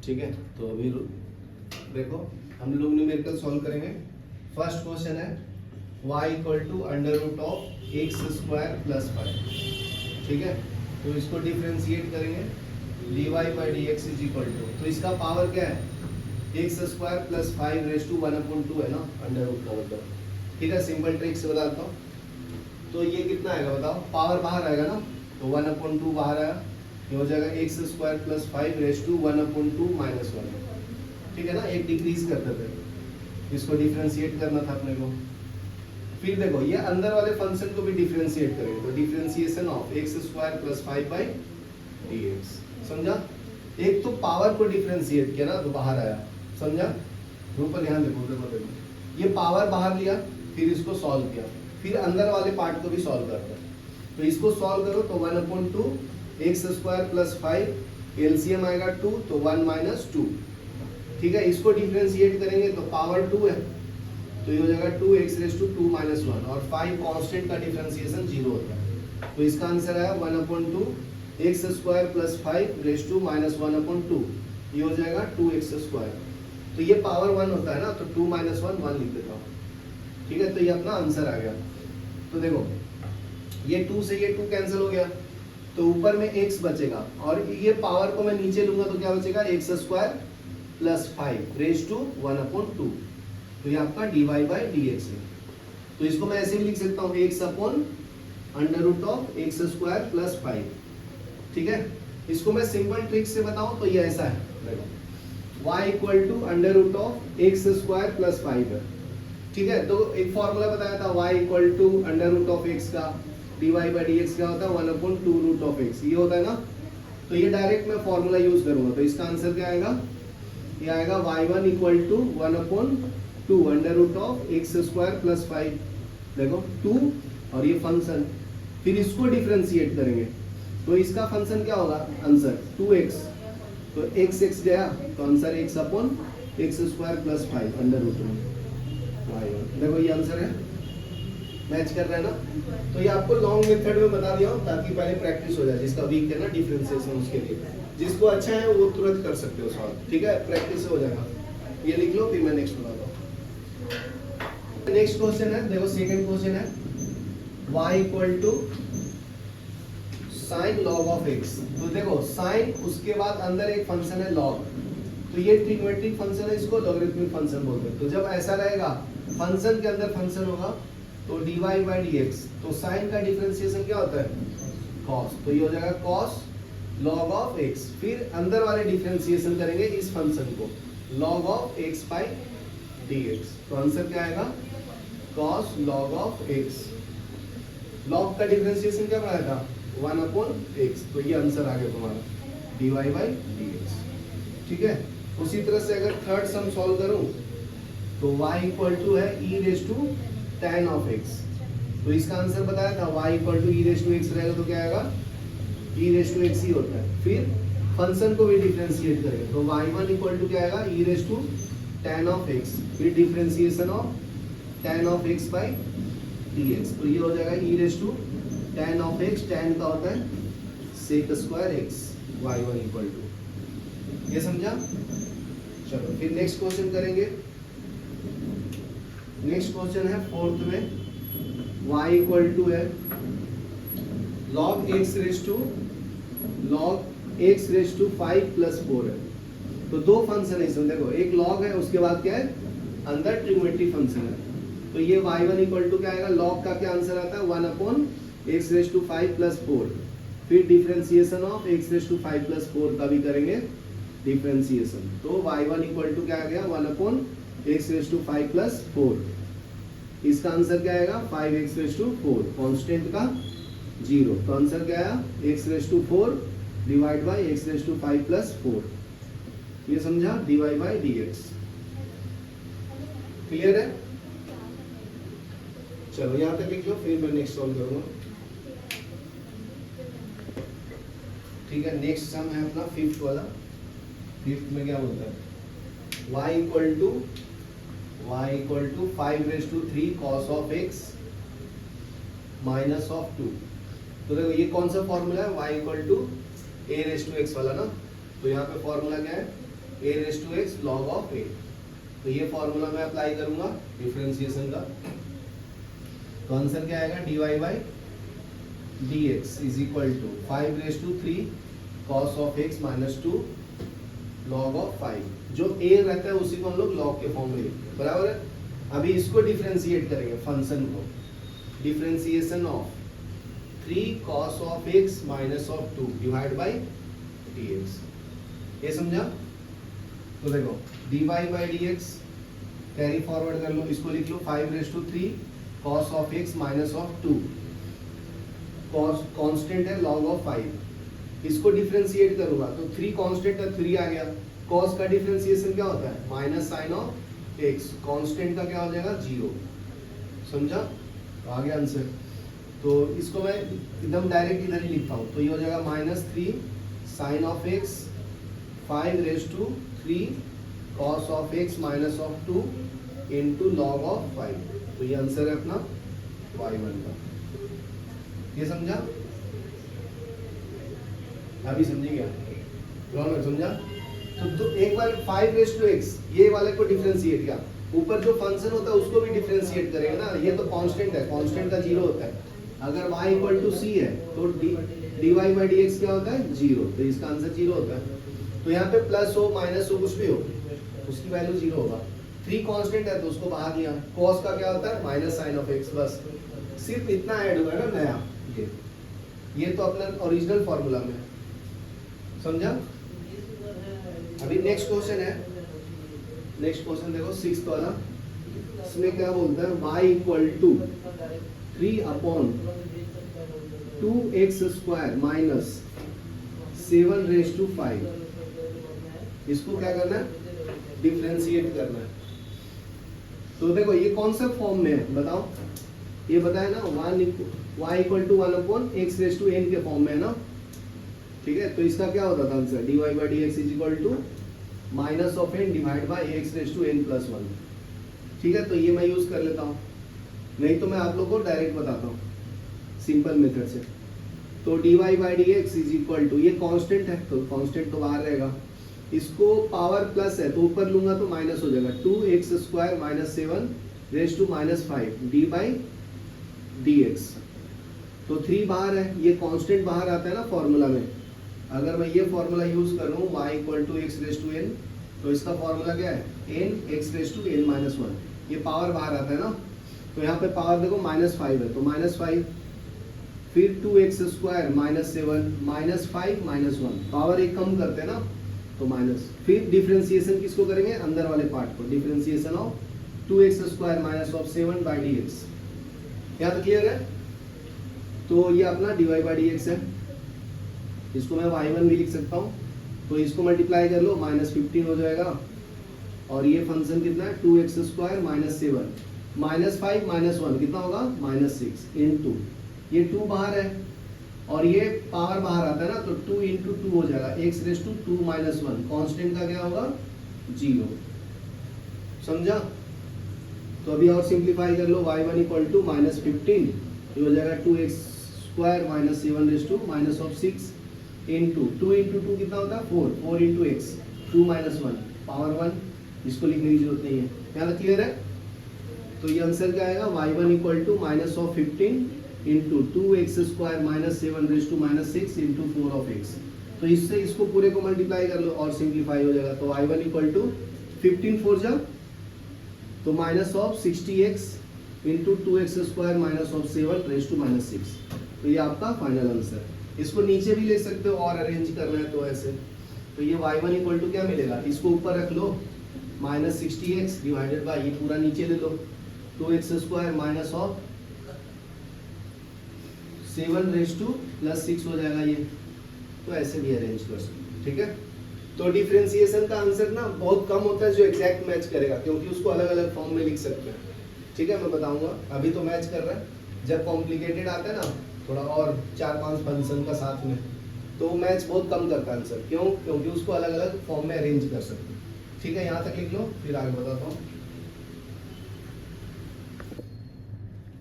ठीक है, तो अभी देखो हम लोग न्यूमेरिकल सॉल्व करेंगे। फर्स्ट क्वेश्चन है y equal to under root of x square plus 5। ठीक है, तो इसको डिफ्रेंशिएट करेंगे dy by d x is equal to, तो इसका पावर क्या है x square plus 5 raise to 1/2 है ना, अंडर रूट का मतलब। ठीक है, सिंपल ट्रिक से बताता हूँ। तो ये कितना आएगा बताओ, पावर बाहर आएगा ना, तो 1/2 बाहर आया, ये हो जाएगा x square plus 5 raise to 1/2 minus 1। ठीक है ना, एक डिक्रीज करते थे, इसको डिफ्रेंशिएट करना था अपने को। फिर देखो ये अंदर वाले फंक्शन को भी डिफ्रेंशिएट करेंगे, तो differentiation of x square plus 5 by d x. समझा, एक तो पावर को डिफ्रेंशिएट किया ना तो बाहर आया, समझा। ऊपर ध्यान देखो, ये पावर बाहर लिया, फिर इसको सॉल्व किया, फिर अंदर वाले पार्ट को भी सॉल्व करते हैं। तो इसको सॉल्व करो तो 1/2 एक्स स्क्वायर प्लस 5 एलसीएम आएगा 2, तो 1 माइनस 2। ठीक है, इसको डिफ्रेंशिएट करेंगे तो पावर 2 है, तो ये हो जाएगा 2x रेज टू 2 माइनस 1, और 5 कांस्टेंट का डिफरेंशिएशन 0 होता है, तो इसका आंसर आया 1/2 x square plus 5 raise to minus 1/2, ये हो जाएगा 2x स्क्वायर। तो ये पावर 1 होता है ना, तो 2 माइनस 1 1 लिख देता हूँ। ठीक है, तो ये अपना आंसर आ गया। तो देखो ये 2 से ये 2 कैंसिल हो गया, तो ऊपर में x बचेगा, और ये पावर को मैं नीचे लूंगा तो क्या बचेगा x square plus 5 raise to 1/2, तो ये आपका dy बाई डी एक्स है। तो इसको मैं ऐसे भी लिख सकता हूँ x upon under root of x square plus 5। ठीक है, इसको मैं सिंपल ट्रिक से बताऊं तो ये ऐसा है, देखो y equal to under root of x square plus 5 है। ठीक है, तो एक फॉर्मूला बताया था y equal to under root of x का dy बाई डी एक्स क्या होता है 1/2 रूट ऑफ एक्स, ये होता है ना। तो ये डायरेक्ट मैं फॉर्मूला यूज करूंगा, तो इसका आंसर क्या आएगा, ये आएगा y1 equal to 1/2 under root of x square plus 5, देखो 2 और ये फंक्शन, फिर इसको डिफरेंशिएट करेंगे तो इसका फंक्शन क्या होगा आंसर 2x, तो x गया तो answer x upon x square plus 5 under root में y1। देखो ये आंसर है, मैच कर रहा है ना। तो ये आपको लॉन्ग मेथड में बता दिया हूं ताकि पहले प्रैक्टिस हो जाए, जिसका वीक है ना डिफरेंशिएशन उसके लिए, जिसको अच्छा है वो तुरंत कर सकते हो सॉल्व। ठीक है, प्रैक्टिस हो जाएगा। ये लिख लो, फिर मैं नेक्स्ट बताता हूँ। नेक्स्ट क्वेश्चन है, देखो सेकंड क्वेश्चन है y equal to sine log of x। तो देखो साइन, उसके बाद अंदर एक फंक्शन है लॉग, तो ये ट्रिग्नोमेट्रिक फंक्शन है, इसको लॉगरिथमिक फंक्शन बोलते हैं। तो जब ऐसा रहेगा फंक्शन के अंदर फंक्शन होगा तो dy बाई डी एक्स, तो साइन का डिफरेंशिएशन क्या होता है cos, तो ये हो जाएगा cos log ऑफ x। फिर अंदर वाले डिफरेंशिएशन करेंगे इस फंक्शन को log of x by d x, तो आंसर क्या आएगा cos log of x। log का डिफरेंशिएशन क्या बनाया था 1/x, तो ये आंसर आ गया तुम्हारा dy बाई डी एक्स। ठीक है, उसी तरह से अगर थर्ड सम सॉल्व करूं तो y इक्वल टू है e raise to tan of x, तो इसका आंसर बताया था y equal to e raise to x रहेगा तो क्या आएगा e रेज टू x ही होता है। फिर फंक्शन को भी डिफरेंशिएट करेंगे तो y1 इक्वल टू क्या आएगा e raise to tan of x, फिर differentiation of tan of x by dx, तो ये हो जाएगा e raise to tan of x, tan का होता है sec square x, y1 equal to, ये समझा। चलो फिर नेक्स्ट क्वेश्चन करेंगे। नेक्स्ट क्वेश्चन है फोर्थ में, y इक्वल टू है log x raise to 5 plus 4 है। तो दो फंक्शन है इसमें, देखो एक log है, उसके बाद क्या है अंदर ट्रिग्नोमेट्रिक फंक्शन है, तो ये y1 इक्वल टू क्या आएगा, log का क्या आंसर आता है 1/x रेज टू 5 प्लस 4, फिर differentiation of x raise to 5 plus 4 का भी करेंगे डिफरेंशिएशन, तो y1 इक्वल टू क्या आ गया 1/x रेज टू 5 प्लस 4, इसका आंसर क्या आएगा 5x रेज टू 4, कांस्टेंट का 0, तो आंसर क्या आया x raise to 4 divide by x raise to 5 plus 4, ये समझा dy बाई dx। क्लियर है, चलो यहाँ तक लिख लो, फिर मैं नेक्स्ट सॉल्व करूंगा। ठीक है, नेक्स्ट सम है अपना फिफ्थ वाला। फिफ्थ में क्या बोलता है y equal to 5 raise to 3 cos of x minus of 2। तो देखो ये कौन सा फॉर्मूला है y equal to a raise to x वाला ना, तो यहाँ पे फॉर्मूला क्या है a raise to x log of a। तो ये फॉर्मूला मैं अप्लाई करूंगा डिफरेंशिएशन का, तो आंसर क्या आएगा, dy by dx is equal to 5 raise to 3 cos of x minus 2 log of 5। जो a रहता है उसी को हम लोग log के फॉर्म में लिखते हैं, बराबर है। अभी इसको डिफरेंशिएट करेंगे फंक्शन को, differentiation of 3 cos of x minus of 2 divide by dx। ये समझा? तो देखो dy by dx carry forward कर लो, इसको लिख लो 5 raise to 3 cos of x minus of 2, cos constant है log ऑफ 5। इसको डिफरेंशिएट करूंगा तो 3 कांस्टेंट है 3 आ गया, cos का डिफरेंशिएशन क्या होता है, minus sine of x, constant का क्या हो जाएगा 0। समझा? तो आ गया आंसर। तो इसको मैं एकदम डायरेक्ट इधर ही लिखता हूँ, तो ये हो जाएगा minus 3 sine of x 5 raise to 3 cos of x minus of 2 into log of 5। तो ये आंसर है अपना y1 का। ये समझा? अभी समझी क्या? रौनक समझा? तो एक बार 5 रेस टू x ये वाले को डिफरेंशिएट किया, ऊपर जो फंक्शन होता है उसको भी डिफरेंशिएट करेंगे ना, ये तो कांस्टेंट है, कांस्टेंट का 0 होता है। अगर y इक्वल टू c है तो dy बाई dx क्या होता है 0, तो इसका आंसर 0 होता है। तो यहाँ पे प्लस हो माइनस हो कुछ भी हो उसकी वैल्यू 0 होगा। 3 कांस्टेंट है तो उसको बाहर लिया, cos का क्या होता है माइनस साइन ऑफ x, बस सिर्फ इतना ऐड हुआ है ना नया, ये तो अपना ओरिजिनल फॉर्मूला में। समझा? अभी नेक्स्ट क्वेश्चन है, नेक्स्ट क्वेश्चन देखो 6th वाला। इसमें क्या बोलता है, y equal to 3 upon 2x square minus 7 raise to 5। इसको क्या करना है, डिफरेंशिएट करना है। तो देखो ये कौन सा फॉर्म में है बताओ, ये बताया ना y equal to 1 upon x raise to n के फॉर्म में है ना, ठीक है। तो इसका क्या होता था answer, dy by dx is equal to minus of n divide by x raise to n plus 1। ठीक है, तो ये मैं यूज कर लेता हूँ, नहीं तो मैं आप लोगों को डायरेक्ट बताता हूँ सिंपल मेथड से। तो dy by dx is equal to, ये कांस्टेंट है तो कांस्टेंट तो बाहर रहेगा, इसको पावर प्लस है तो ऊपर लूंगा तो माइनस हो जाएगा, 2x square minus 7 raise to minus 5 d by dx। तो 3 बाहर है, ये कांस्टेंट बाहर आता है ना फॉर्मूला में। अगर मैं ये फॉर्मूला यूज करूं y equal to x raise to n, तो इसका फॉर्मूला क्या है n x raise to n minus 1, ये पावर बाहर आता है ना। तो यहाँ पे पावर देखो माइनस 5 है तो माइनस 5, फिर 2x square minus 7 minus 5 minus 1, power एक कम करते हैं ना तो माइनस। फिर डिफरेंशिएशन किसको करेंगे, अंदर वाले पार्ट को, differentiation of 2x square minus of 7 by dx। यहाँ तक क्लियर है? तो ये अपना dy बाई dx है, इसको मैं y1 भी लिख सकता हूँ। तो इसको मल्टीप्लाई कर लो, माइनस 15 हो जाएगा, और ये फंक्शन कितना है 2x square minus 7 minus 5 minus 1 कितना होगा माइनस 6 इंटू, ये 2 बाहर है और ये पावर बाहर आता है ना, तो 2 इंटू 2 हो जाएगा x raise to 2 minus 1, constant का क्या होगा 0। समझा? तो अभी और सिंप्लीफाई कर लो, y1 इक्वल टू माइनस 15, ये हो जाएगा 2x square minus 7 raise to minus of 6 into 2 into 2 कितना होता है 4, 4 इंटू x 2 माइनस 1 पावर 1, इसको लिखने की जरूरत नहीं है। यहाँ तक क्लियर है? तो ये आंसर क्या आएगा, y1 equal to minus of 15 into 2x square minus 7 raise to minus 6 into 4 of x। तो इससे इसको पूरे को मल्टीप्लाई कर लो और सिंप्लीफाई हो जाएगा। तो y1 इक्वल टू 15 4 जा तो minus of 60x into 2x square minus of 7 raise to minus 6। तो ये आपका फाइनल आंसर। इसको नीचे भी ले सकते हो और अरेंज करना है तो ऐसे। तो ये y1 इक्वल टू क्या मिलेगा, इसको ऊपर रख लो माइनस 60x डिवाइडेड बाई ये पूरा नीचे ले लो 2x square minus of 7 raise two plus 6 हो जाएगा ये। तो ऐसे भी अरेंज कर सकते, ठीक है। तो डिफरेंशिएशन का आंसर ना बहुत कम होता है जो एग्जैक्ट मैच करेगा, क्योंकि उसको अलग अलग फॉर्म में लिख सकते हैं, ठीक है। मैं बताऊंगा, अभी तो मैच कर रहा है, जब कॉम्प्लिकेटेड आता है ना थोड़ा और 4-5 फंक्शन का साथ में, तो मैच बहुत कम करता है आंसर। क्यों? क्योंकि उसको अलग अलग फॉर्म में अरेंज कर सकते हैं, ठीक है। यहाँ तक लिख लो, फिर आगे बताता हूँ।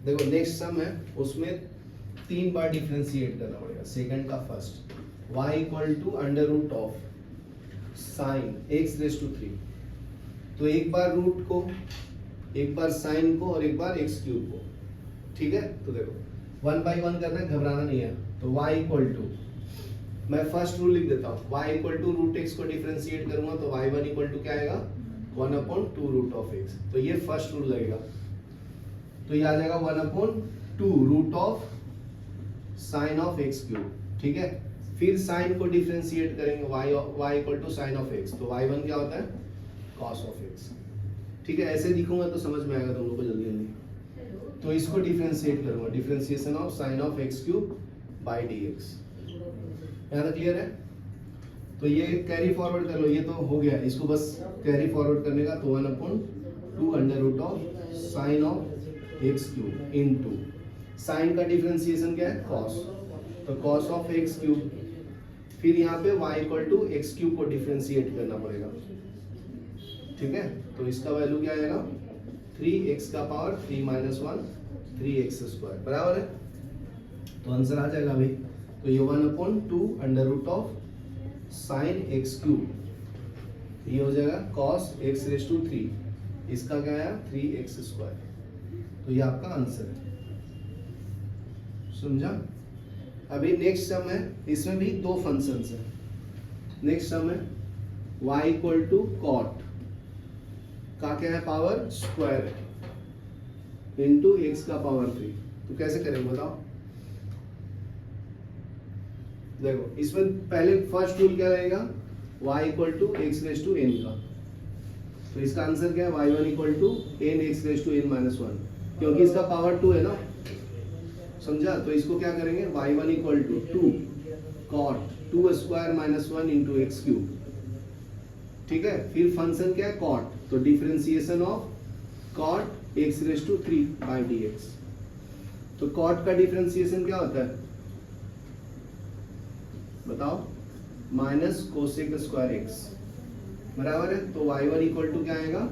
देखो नेक्स्ट सम है, उसमें 3 बार डिफरेंशिएट करना पड़ेगा, सेकंड का first. y equal to under root of sine x raise to 3। तो एक बार रूट को, एक बार साइन को और एक बार एक्स क्यूब को। ठीक है, तो देखो 1 बाई 1 करना है, घबराना नहीं है। तो y इक्वल टू, मैं फर्स्ट रूल लिख देता हूँ, y equal to root x को डिफरेंशिएट करूंगा तो y1 इक्वल टू क्या आएगा 1/2 रूट ऑफ एक्स। तो ये फर्स्ट रूल लगेगा, तो ये आ जाएगा 1/2 root of sine of x cube. ठीक है, फिर साइन को डिफरेंशिएट करेंगे, y equal to sine of x, तो y1 क्या होता है कॉस ऑफ एक्स। ठीक है, ऐसे लिखूंगा तो समझ में आएगा तुम लोगों को जल्दी जल्दी। तो इसको डिफरेंशिएट करूंगा, differentiation of sine of x cube by d x. यहाँ तक क्लियर है? तो ये कैरी फॉरवर्ड कर लो, ये तो हो गया, इसको बस कैरी फॉरवर्ड करने का। तो 1/2 under root of sine of x cube into sine का डिफरेंशिएशन क्या है कॉस, तो कॉस ऑफ एक्स क्यूब। फिर यहाँ पे y equal to x cube को डिफरेंशिएट करना पड़ेगा। ठीक है, तो इसका वैल्यू क्या आएगा 3x का पावर 3 माइनस 1 3x स्क्वायर बराबर है। तो आंसर आ जाएगा भाई। तो ये 1/2 under root of sine x cube, ये हो जाएगा कॉस एक्स रेस टू 3, इसका क्या आया 3x स्क्वायर। तो ये आपका आंसर है, समझा? अभी नेक्स्ट सम है, इसमें भी दो फंक्शंस है। नेक्स्ट सम है y इक्वल टू कॉट का क्या है पावर स्क्वायर है इनटू x का पावर 3। तो कैसे करेंगे बताओ? देखो इसमें पहले फर्स्ट रूल क्या रहेगा y equal to x raise to n का। तो इसका आंसर क्या है y1 equal to n x raise to n minus 1, क्योंकि इसका पावर 2 है ना, समझा? तो इसको क्या करेंगे y1 equal to 2 cot 2 square minus 1 into x cube. ठीक है, फिर फंक्शन क्या है कॉट, तो differentiation of cot x raise to 3 by d x. तो कॉट का डिफरेंशिएशन क्या होता है बताओ, माइनस कोसेक स्क्वायर एक्स बराबर है। तो y1 इक्वल टू क्या आएगा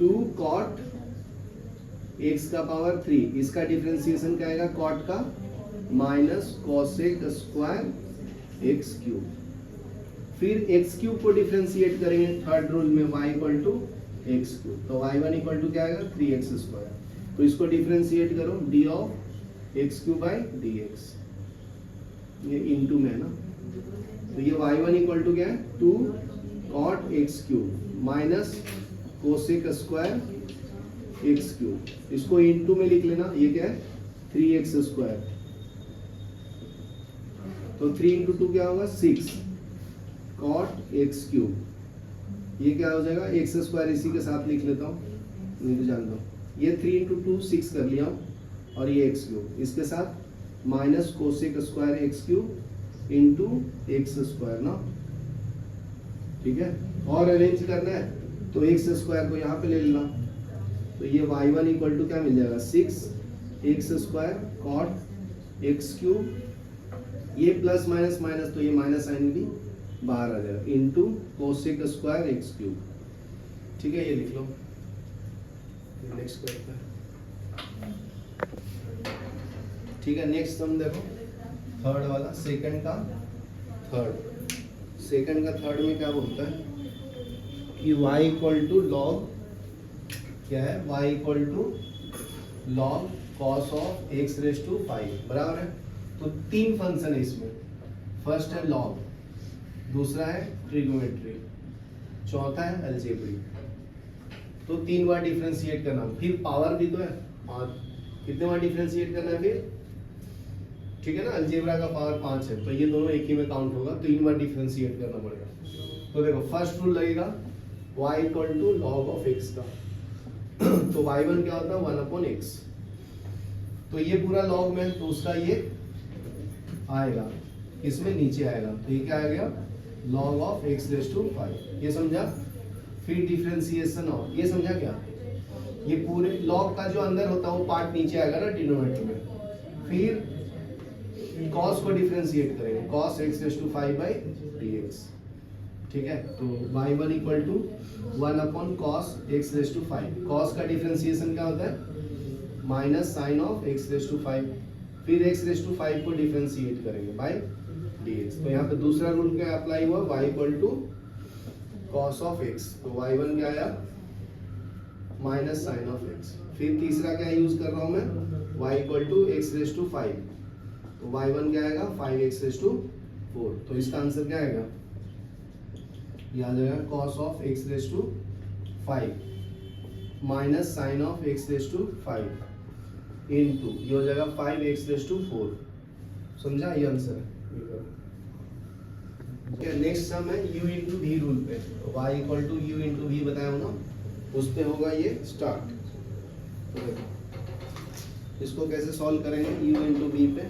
2 कॉट x का पावर 3, इसका डिफरेंशिएशन क्या आएगा कॉट का minus cosec square x cube. फिर एक्स क्यूब को डिफरेंशिएट करेंगे थर्ड रूल में y equal to x cube. तो y1 इक्वल टू क्या आएगा 3x स्क्वायर। तो इसको डिफरेंशिएट करो d of x cube by d x, ये इनटू में है ना। तो ये y1 इक्वल टू क्या है 2 cot x cube minus cosec square x cube, इसको इनटू में लिख लेना, ये क्या है 3x स्क्वायर। तो 3 इंटू 2 क्या होगा 6 कॉट एक्स क्यूब, ये क्या हो जाएगा एक्स स्क्वायर, इसी के साथ लिख लेता हूँ, नहीं तो जानता हूँ। ये 3 इंटू 2 6 कर लिया हूँ, और ये एक्स क्यूब, इसके साथ minus cosec square x cube into x square ना। ठीक है, और अरेंज करना है तो एक्स स्क्वायर को यहाँ पे ले लेना। तो ये y1 इक्वल टू क्या मिल जाएगा 6x square cot x cube, ये प्लस माइनस माइनस तो ये माइनस साइन भी बाहर आ जाएगा into cosec square x cube. ठीक है, ये लिख लो। नेक्स्ट करते हैं। ठीक है, नेक्स्ट सम देखो थर्ड वाला, सेकंड का थर्ड में क्या बोलता है कि y इक्वल टू लॉग क्या है y equal to log cos of x raise to 5 बराबर है। तो तीन फंक्शन है इसमें, फर्स्ट है लॉग, दूसरा है ट्रिग्नोमेट्री, चौथा है अलजेब्रिक। तो 3 बार डिफरेंशिएट करना, फिर पावर भी तो है, और कितने बार डिफरेंशिएट करना है फिर? ठीक है ना, अलजेब्रा का पावर 5 है, तो ये दोनों एक ही में काउंट होगा, 3 बार डिफरेंशिएट करना पड़ेगा। तो देखो फर्स्ट रूल लगेगा y equal to log of x का। तो y1 क्या होता है 1/x, तो ये पूरा लॉग में, तो उसका ये आएगा इसमें नीचे आएगा, तो ये क्या आ गया log of x raise to 5। ये समझा? फिर डिफरेंशिएशन ऑफ, ये समझा क्या, ये पूरे लॉग का जो अंदर होता है वो पार्ट नीचे आएगा ना डिनोमिनेटर में। फिर कॉस को डिफरेंशिएट करेंगे, cos x raise to 5 by dx। ठीक है, तो y1 equal to 1/cos x raise to 5। Cos का डिफरेंशिएशन क्या होता है minus sine of x raise to 5। फिर x रेस टू 5 को डिफरेंशिएट करेंगे बाय dx। तो यहाँ पे दूसरा रूल क्या अप्लाई हुआ, y equal to cos of x। तो y1 क्या आया, माइनस साइन ऑफ x। फिर तीसरा क्या यूज कर रहा हूं मैं, y equal to x raise to 5। तो y1 क्या आएगा, 5x रेस टू 4। तो इसका आंसर क्या आएगा, ये आ जाएगा cos of x raise to 5 minus sine of x raise to 5 into ये हो जाएगा 5x रेस टू 4। समझा, ये आंसर है। नेक्स्ट सम है u इंटू वी रूल पे। तो y equal to u into v बताया हूं ना, उस पे होगा ये स्टार्ट। तो इसको कैसे सॉल्व करेंगे u इंटू वी पे।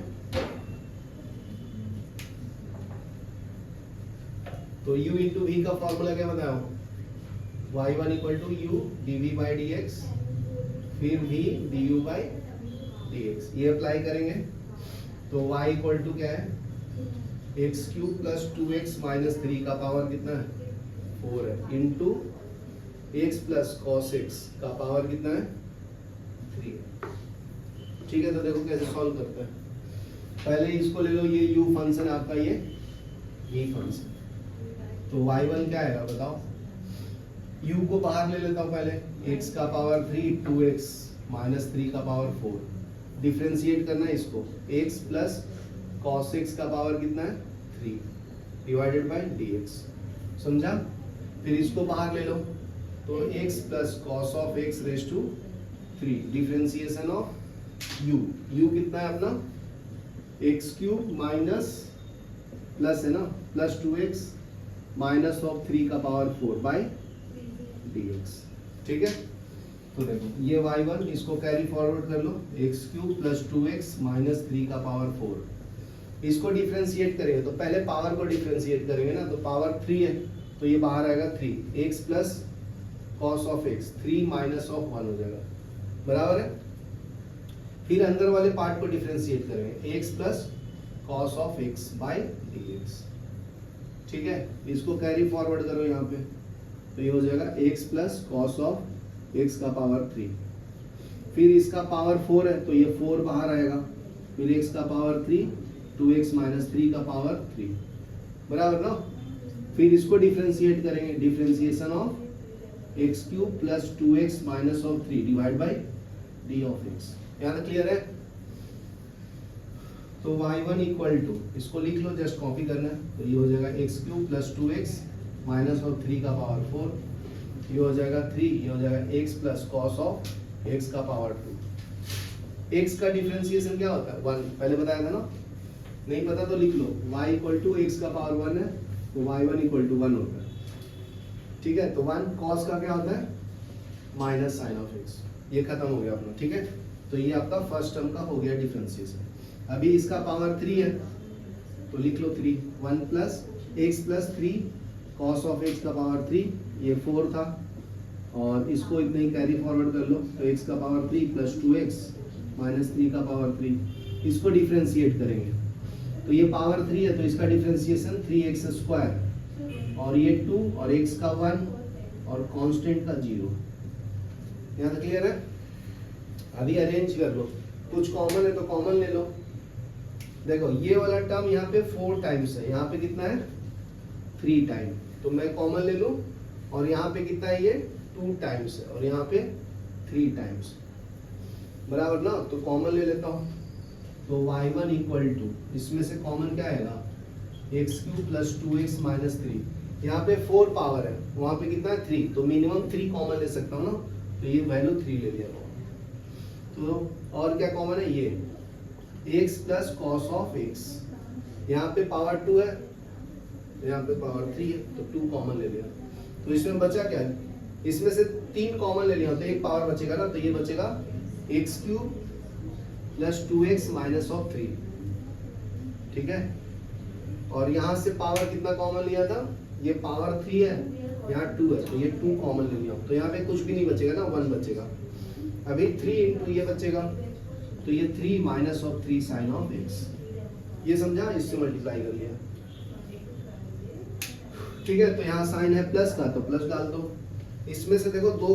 तो u इंटू वी का फॉर्मूला क्या बताया हूं, y1 equal to u dv by dx, फिर v du बाई dx। ये अप्लाई करेंगे तो y इक्वल टू क्या है, x cube plus 2x minus 3 का पावर कितना है, 4 है, into x plus cos x का पावर कितना है, 3 है। ठीक है, तो देखो कैसे सॉल्व करते हैं। पहले इसको ले लो, ये u फंक्शन आपका, ये v फंक्शन। तो y1 क्या आएगा बताओ, u को बाहर ले लेता हूँ पहले, x का पावर 3 2x माइनस 3 का पावर 4। डिफरेंशिएट करना है इसको, x प्लस cos x का पावर कितना है, 3 डिवाइडेड बाई dx। समझा, फिर इसको बाहर ले लो, तो x plus cos of x raise to 3 differentiation of u कितना है अपना, x क्यूब माइनस प्लस है ना, प्लस 2x माइनस ऑफ 3 का पावर 4 बाई dx। ठीक है, तो देखो ये y1 इसको कैरी फॉरवर्ड कर लो, x cube plus 2x minus 3 का पावर 4। इसको डिफरेंशिएट करेंगे तो पहले पावर को डिफरेंशिएट करेंगे ना, तो पावर 3 है तो ये बाहर आएगा 3, x plus cos of x 3 minus of 1 हो जाएगा, बराबर है। फिर अंदर वाले पार्ट को डिफरेंशिएट करेंगे, x plus cos of x by dx। ठीक है, इसको कैरी फॉरवर्ड करो यहाँ पे, तो ये हो जाएगा x plus cos of x का पावर 3। फिर इसका पावर 4 है तो ये 4 बाहर आएगा, फिर x का पावर 3 2x माइनस 3 का पावर 3, बराबर ना। फिर इसको डिफरेंशिएट करेंगे, differentiation of x cube plus 2x minus of 3 divide by d of x। यहाँ तक क्लियर है। तो y1 इक्वल टू, इसको लिख लो, जस्ट कॉपी करना है, तो ये हो जाएगा x cube plus 2x minus of 3 का पावर 4, ये हो जाएगा 3, ये हो जाएगा x plus cos of x का पावर 2। x का डिफरेंशिएशन क्या होता है, 1, पहले बताया था ना, नहीं पता तो लिख लो, y इक्वल टू एक्स का पावर 1 है तो y1 इक्वल टू 1 होता है। ठीक है, तो 1 cos का क्या होता है, माइनस साइन ऑफ x। ये खत्म हो गया अपना। ठीक है, तो ये आपका फर्स्ट टर्म का हो गया डिफरेंशिएशन। अभी इसका पावर 3 है तो लिख लो 3, 1 plus x plus 3 cos of x का पावर 3, ये 4 था, और इसको इतना ही कैरी फॉरवर्ड कर लो, तो x का पावर 3 प्लस 2x माइनस 3 का पावर 3। इसको डिफरेंशिएट करेंगे तो ये पावर 3 है तो इसका डिफरेंशिएशन 3x स्क्वायर, और ये 2 और x का 1 और कांस्टेंट का 0। यहाँ तक क्लियर है। अभी अरेंज कर लो, कुछ कॉमन है तो कॉमन ले लो। देखो ये वाला टर्म यहाँ पे 4 टाइम्स है, यहाँ पे कितना है 3 टाइम, तो मैं कॉमन ले लूँ, और यहाँ पे कितना है, ये 2 टाइम्स है, और यहाँ पे 3 टाइम्स, बराबर ना। तो कॉमन ले लेता हूँ, तो y1 इक्वल टू, इसमें से कॉमन क्या आएगा, x cube plus 2x minus 3। यहाँ पे 4 पावर है, वहाँ पे कितना है 3, तो मिनिमम 3 कॉमन ले सकता हूँ ना, तो ये वैल्यू 3 ले लिया। तो और क्या कॉमन है, ये x plus cos of x, यहाँ पे पावर 2 है, यहाँ पे पावर 3 है, तो 2 कॉमन ले लिया। तो इसमें बचा क्या है, इसमें से 3 कॉमन ले लिया तो एक पावर बचेगा ना, तो ये बचेगा x cube plus 2x minus of 3। ठीक है, और यहाँ से पावर कितना कॉमन लिया था, ये पावर 3 है, यहाँ 2 है, तो ये 2 कॉमन ले लिया, तो यहाँ पे कुछ भी नहीं बचेगा ना, 1 बचेगा। अभी 3 इंटू ये बचेगा, तो ये 3 minus of 3 sine of x। ये समझा, इससे मल्टीप्लाई कर लिया। ठीक है, तो यहाँ साइन है प्लस का, तो प्लस डाल दो। इसमें से देखो 2